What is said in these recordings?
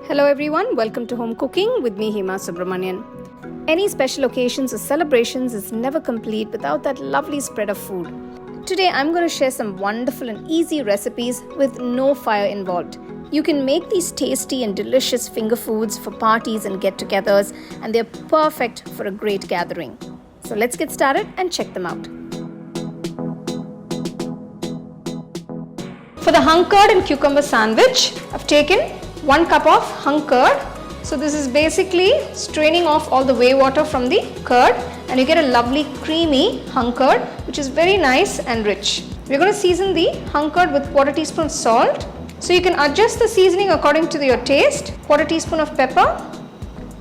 Hello everyone, welcome to Home Cooking with me Hema Subramanian. Any special occasions or celebrations is never complete without that lovely spread of food. Today I'm going to share some wonderful and easy recipes with no fire involved. You can make these tasty and delicious finger foods for parties and get-togethers, and they're perfect for a great gathering. So let's get started and check them out. For the hung curd and cucumber sandwich, I've taken 1 cup of hung curd. So this is basically straining off all the whey water from the curd, and you get a lovely creamy hung curd which is very nice and rich. We're going to season the hung curd with 1/4 teaspoon salt. So you can adjust the seasoning according to your taste. 1/4 teaspoon of pepper,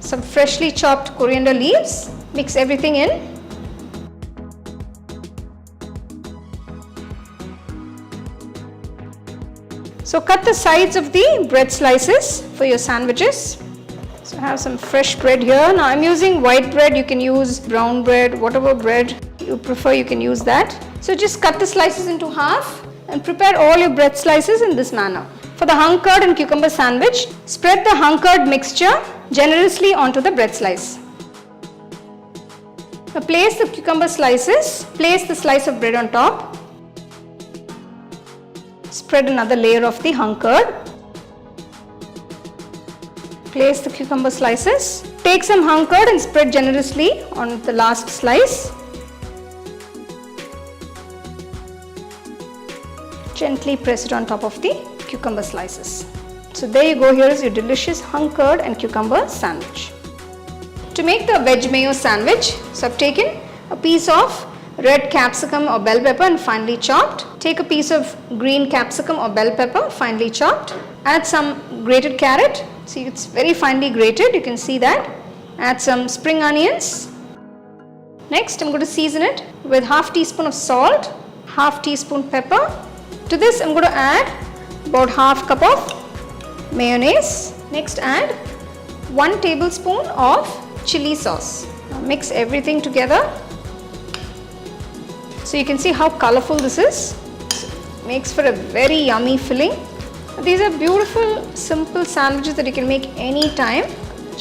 some freshly chopped coriander leaves. Mix everything in. So cut the sides of the bread slices for your sandwiches. So I have some fresh bread here. Now I'm using white bread. You can use brown bread, whatever bread you prefer, you can use that. So just cut the slices into half and prepare all your bread slices in this manner. For the hung curd and cucumber sandwich, spread the hung curd mixture generously onto the bread slice. Now place the cucumber slices, place the slice of bread on top. Spread another layer of the hung curd. Place the cucumber slices. Take some hung curd and spread generously on the last slice. Gently press it on top of the cucumber slices. So there you go, here is your delicious hung curd and cucumber sandwich. To make the veg mayo sandwich, so I've taken a piece of red capsicum or bell pepper and finely chopped. Take a piece of green capsicum or bell pepper, finely chopped. Add some grated carrot. See, it's very finely grated, you can see that. Add some spring onions. Next, I'm going to season it with 1/2 teaspoon of salt, 1/2 teaspoon pepper. To this, I'm going to add about 1/2 cup of mayonnaise. Next, add 1 tablespoon of chilli sauce. Now mix everything together. So you can see how colorful this is. Makes for a very yummy filling. These are beautiful, simple sandwiches that you can make anytime,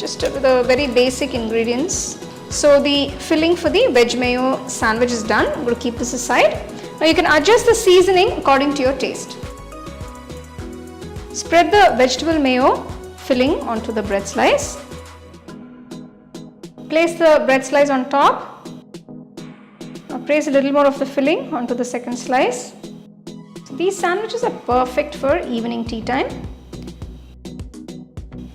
just with a very basic ingredients. So the filling for the veg mayo sandwich is done. I'm going to keep this aside. Now you can adjust the seasoning according to your taste. Spread the vegetable mayo filling onto the bread slice. Place the bread slice on top. Now place a little more of the filling onto the second slice. So these sandwiches are perfect for evening tea time.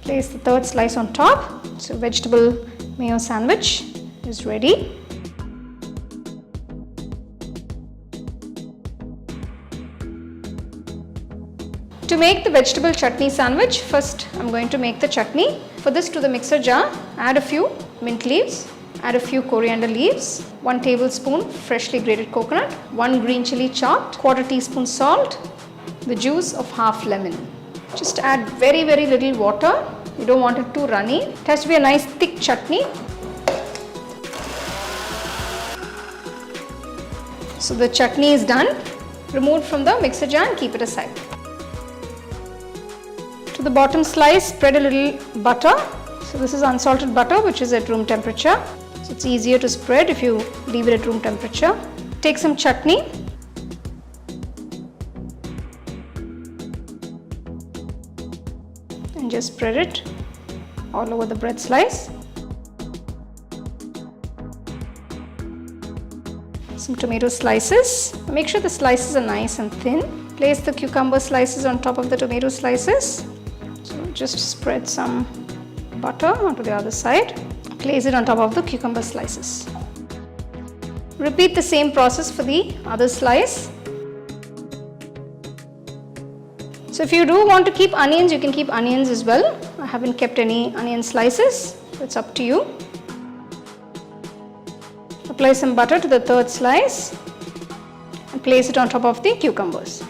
Place the third slice on top. So vegetable mayo sandwich is ready. To make the vegetable chutney sandwich, first I'm going to make the chutney. For this, to the mixer jar, add a few mint leaves. Add a few coriander leaves, 1 tablespoon freshly grated coconut, 1 green chilli chopped, 1/4 teaspoon salt, the juice of 1/2 lemon. Just add very little water. You don't want it too runny. It has to be a nice thick chutney. So the chutney is done. Remove it from the mixer jar and keep it aside. To the bottom slice, spread a little butter. So this is unsalted butter which is at room temperature. So it's easier to spread if you leave it at room temperature. Take some chutney. And just spread it all over the bread slice. Some tomato slices. Make sure the slices are nice and thin. Place the cucumber slices on top of the tomato slices. So just spread some butter onto the other side. Place it on top of the cucumber slices. Repeat the same process for the other slice. So if you do want to keep onions, you can keep onions as well. I haven't kept any onion slices. It's up to you. Apply some butter to the third slice and place it on top of the cucumbers.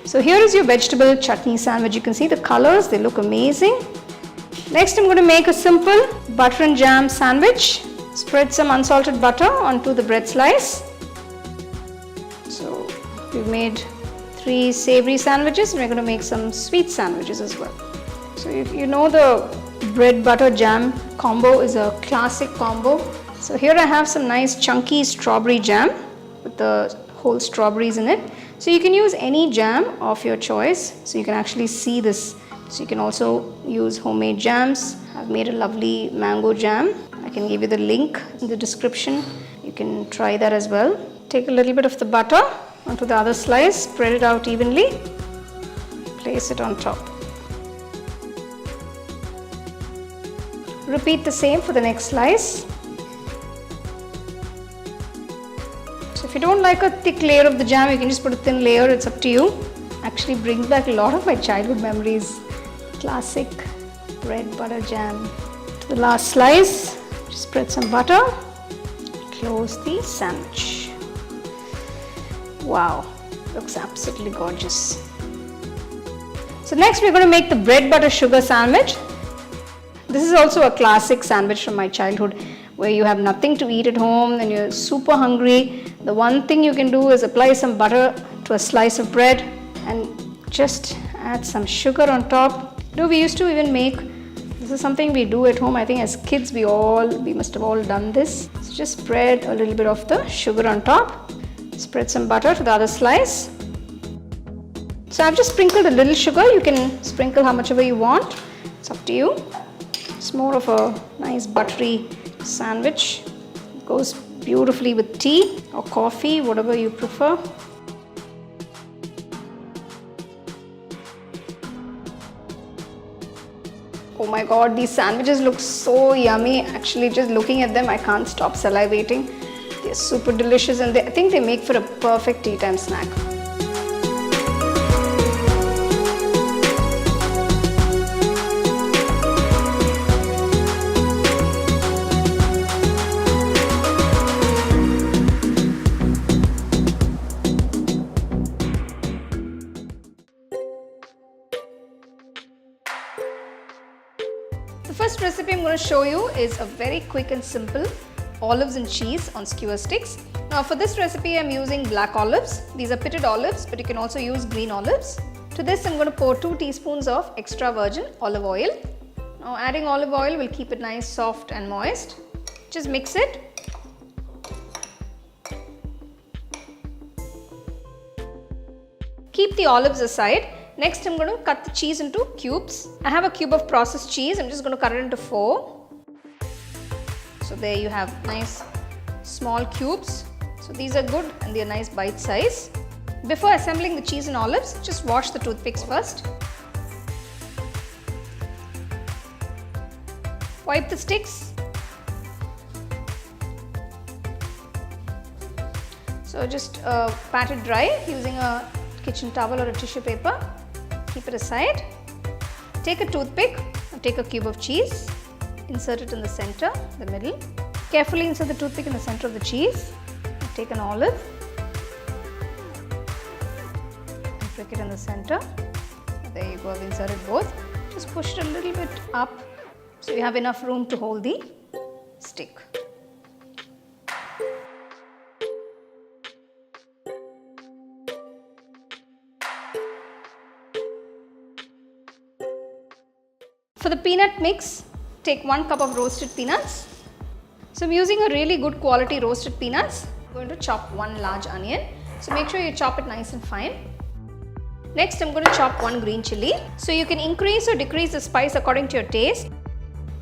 So here is your vegetable chutney sandwich. You can see the colors, they look amazing. Next, I'm going to make a simple butter and jam sandwich. Spread some unsalted butter onto the bread slice. So we've made 3 savory sandwiches, and we're going to make some sweet sandwiches as well. So if you know, the bread butter jam combo is a classic combo. So here I have some nice chunky strawberry jam with the whole strawberries in it. So you can use any jam of your choice. So you can actually see this. So you can also use homemade jams. I've made a lovely mango jam. I can give you the link in the description. You can try that as well. Take a little bit of the butter onto the other slice, spread it out evenly, place it on top. Repeat the same for the next slice. So if you don't like a thick layer of the jam, you can just put a thin layer, it's up to you. Actually brings back a lot of my childhood memories. Classic bread butter jam. To the last slice, just spread some butter, close the sandwich. Wow, looks absolutely gorgeous. So next we're going to make the bread butter sugar sandwich. This is also a classic sandwich from my childhood, where you have nothing to eat at home and you're super hungry. The one thing you can do is apply some butter to a slice of bread and just add some sugar on top. You know, we used to even make, this is something we do at home. I think as kids we must have all done this. So just spread a little bit of the sugar on top. Spread some butter to the other slice. So I've just sprinkled a little sugar. You can sprinkle how much ever you want. It's up to you. It's more of a nice buttery sandwich. It goes beautifully with tea or coffee, whatever you prefer. Oh my god, these sandwiches look so yummy. Actually, just looking at them, I can't stop salivating. They're super delicious, and I think they make for a perfect tea time snack. The first recipe I'm going to show you is a very quick and simple olives and cheese on skewer sticks. Now for this recipe I'm using black olives. These are pitted olives, but you can also use green olives. To this I'm going to pour 2 teaspoons of extra virgin olive oil. Now adding olive oil will keep it nice, soft and moist. Just mix it. Keep the olives aside. Next I'm going to cut the cheese into cubes. I have a cube of processed cheese. I'm just going to cut it into 4. So there you have nice small cubes. So these are good and they are nice bite size. Before assembling the cheese and olives, just wash the toothpicks first. Wipe the sticks. So just pat it dry using a kitchen towel or a tissue paper. Keep it aside. Take a toothpick and take a cube of cheese. Insert it in the center, the middle. Carefully insert the toothpick in the center of the cheese. Take an olive and prick it in the center. There you go, I've inserted both. Just push it a little bit up so you have enough room to hold the stick. For the peanut mix, take 1 cup of roasted peanuts. So I'm using a really good quality roasted peanuts. I'm going to chop 1 large onion. So make sure you chop it nice and fine. Next I'm going to chop 1 green chilli. So you can increase or decrease the spice according to your taste.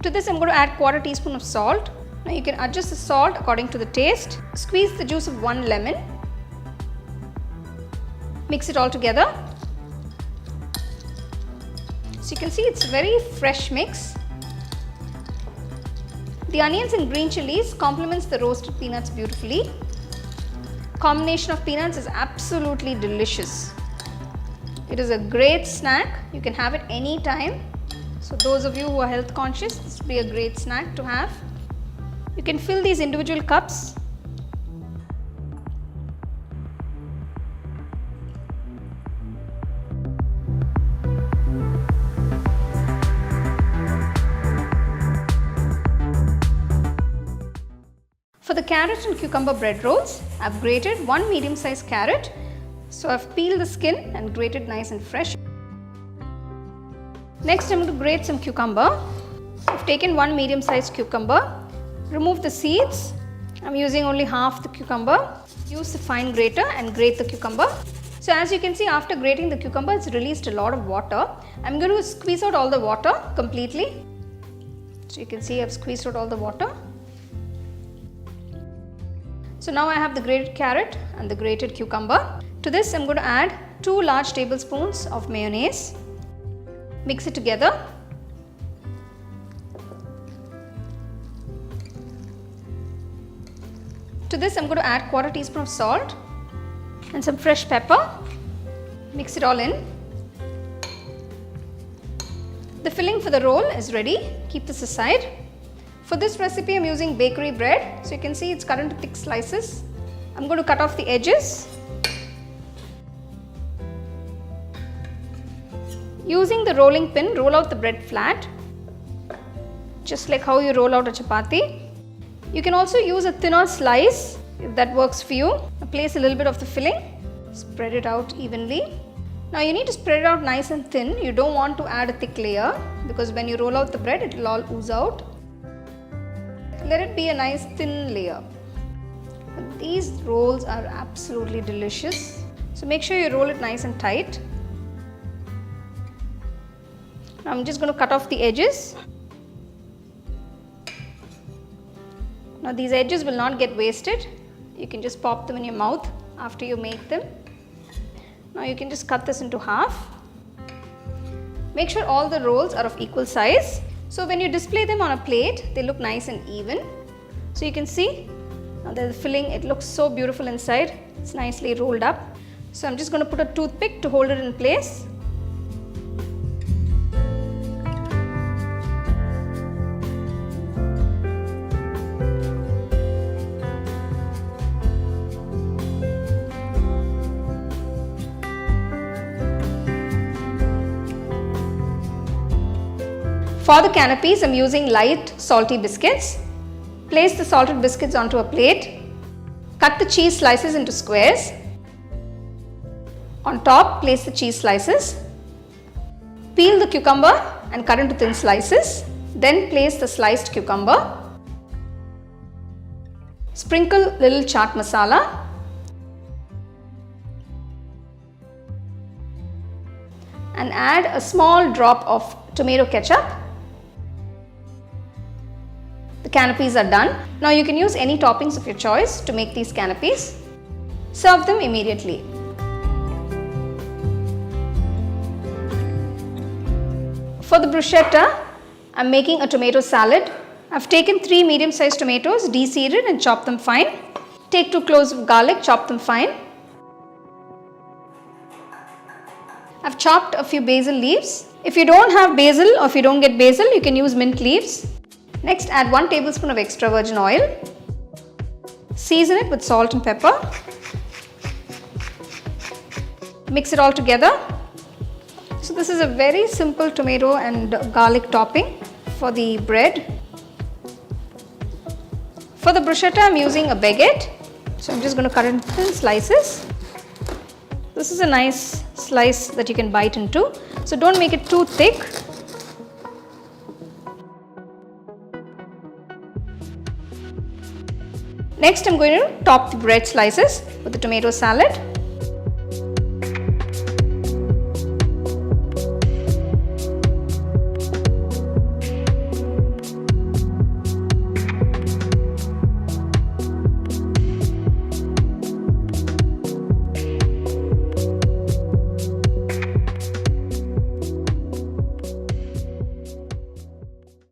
To this I'm going to add 1/4 teaspoon of salt. Now you can adjust the salt according to the taste. Squeeze the juice of 1 lemon. Mix it all together. So you can see it's a very fresh mix. The onions and green chilies complements the roasted peanuts beautifully. Combination of peanuts is absolutely delicious. It is a great snack. You can have it any time. So those of you who are health conscious, this would be a great snack to have. You can fill these individual cups. For the carrot and cucumber bread rolls, I've grated 1 medium-sized carrot. So I've peeled the skin and grated nice and fresh. Next I'm going to grate some cucumber. I've taken one medium-sized cucumber. Remove the seeds. I'm using only half the cucumber. Use the fine grater and grate the cucumber. So as you can see, after grating the cucumber, it's released a lot of water. I'm going to squeeze out all the water completely. So you can see I've squeezed out all the water. So now I have the grated carrot and the grated cucumber. To this I'm going to add 2 large tablespoons of mayonnaise. Mix it together. To this I'm going to add 1/4 teaspoon of salt and some fresh pepper. Mix it all in. The filling for the roll is ready. Keep this aside. For this recipe I'm using bakery bread. So you can see it's cut into thick slices. I'm going to cut off the edges. Using the rolling pin, roll out the bread flat, just like how you roll out a chapati. You can also use a thinner slice if that works for you. Place a little bit of the filling, spread it out evenly. Now you need to spread it out nice and thin. You don't want to add a thick layer because when you roll out the bread it will all ooze out. Let it be a nice thin layer. These rolls are absolutely delicious. So make sure you roll it nice and tight. Now I'm just going to cut off the edges. Now these edges will not get wasted. You can just pop them in your mouth after you make them. Now you can just cut this into half. Make sure all the rolls are of equal size. So when you display them on a plate, they look nice and even. So you can see, now the filling, it looks so beautiful inside. It's nicely rolled up. So I'm just going to put a toothpick to hold it in place. For the canopies, I'm using light salty biscuits. Place the salted biscuits onto a plate. Cut the cheese slices into squares. On top, place the cheese slices. Peel the cucumber and cut into thin slices. Then place the sliced cucumber. Sprinkle little chaat masala. And add a small drop of tomato ketchup. The canopies are done. Now you can use any toppings of your choice to make these canopies. Serve them immediately. For the bruschetta, I'm making a tomato salad. I've taken 3 medium-sized tomatoes, deseeded and chopped them fine. Take 2 cloves of garlic, chop them fine. I've chopped a few basil leaves. If you don't have basil or if you don't get basil, you can use mint leaves. Next, add 1 tablespoon of extra virgin oil. Season it with salt and pepper. Mix it all together. So this is a very simple tomato and garlic topping for the bread. For the bruschetta, I'm using a baguette. So I'm just going to cut it in thin slices. This is a nice slice that you can bite into. So don't make it too thick. Next, I'm going to top the bread slices with the tomato salad.